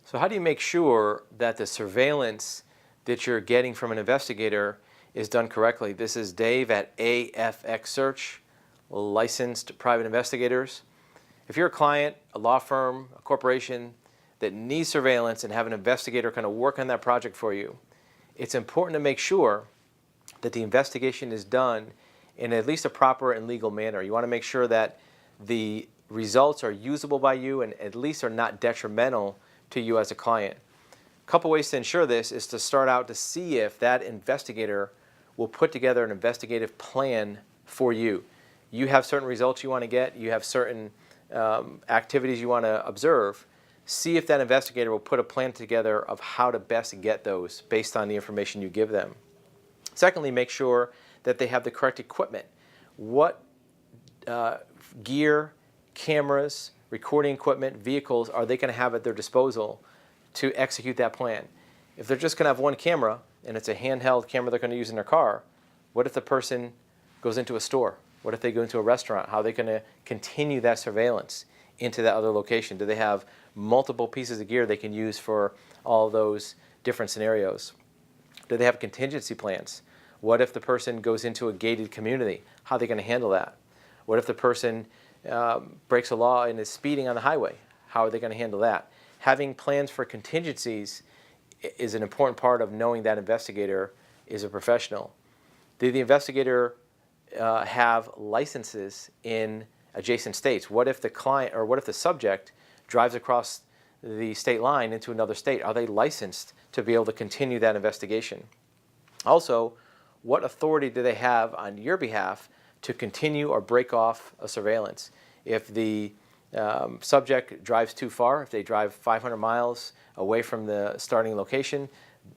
So how do you make sure that the surveillance that you're getting from an investigator is done correctly? This is Dave at AFX Search, licensed private investigators. If you're a client, a law firm, a corporation that needs surveillance and have an investigator kind of work on that project for you, it's important to make sure that the investigation is done in at least a proper and legal manner. You want to make sure that the results are usable by you and at least are not detrimental to you as a client. A couple ways to ensure this is to start out to see if that investigator will put together an investigative plan for you. You have certain results you want to get, you have certain activities you want to observe. See if that investigator will put a plan together of how to best get those based on the information you give them. Secondly, make sure that they have the correct equipment. What gear, cameras, recording equipment, vehicles are they going to have at their disposal to execute that plan? If they're just going to have one camera and it's a handheld camera they're going to use in their car, what if the person goes into a store? What if they go into a restaurant? How are they going to continue that surveillance into that other location? Do they have multiple pieces of gear they can use for all those different scenarios? Do they have contingency plans? What if the person goes into a gated community? How are they going to handle that? What if the person breaks a law and is speeding on the highway? How are they going to handle that? Having plans for contingencies is an important part of knowing that investigator is a professional. Did the investigator have licenses in adjacent states? What if the client or what if the subject drives across the state line into another state? Are they licensed to be able to continue that investigation? Also, what authority do they have on your behalf to continue or break off a surveillance? If the subject drives too far, if they drive 500 miles away from the starting location,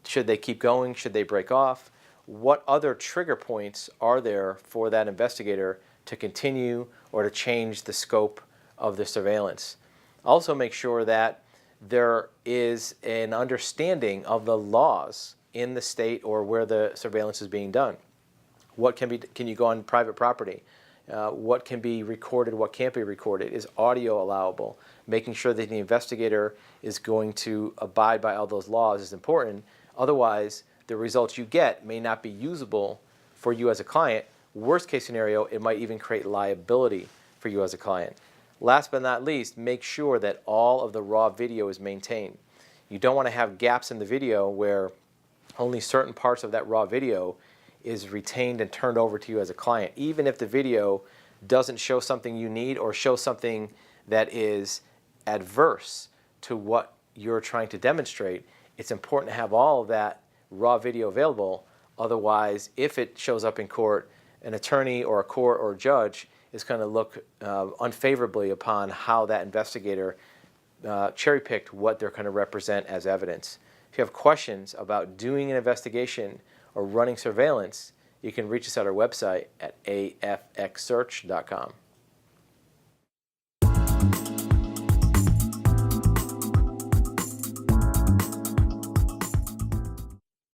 should they keep going? Should they break off? What other trigger points are there for that investigator to continue or to change the scope of the surveillance? Also make sure that there is an understanding of the laws in the state or where the surveillance is being done. What can you go on private property? What can be recorded, what can't be recorded? Is audio allowable? Making sure that the investigator is going to abide by all those laws is important. Otherwise, the results you get may not be usable for you as a client. Worst case scenario, it might even create liability for you as a client. Last but not least, make sure that all of the raw video is maintained. You don't want to have gaps in the video where only certain parts of that raw video is retained and turned over to you as a client. Even if the video doesn't show something you need or show something that is adverse to what you're trying to demonstrate, it's important to have all of that raw video available. Otherwise, if it shows up in court, an attorney or a court or a judge is going to look unfavorably upon how that investigator cherry-picked what they're going to represent as evidence. If you have questions about doing an investigation or running surveillance, you can reach us at our website at afxsearch.com.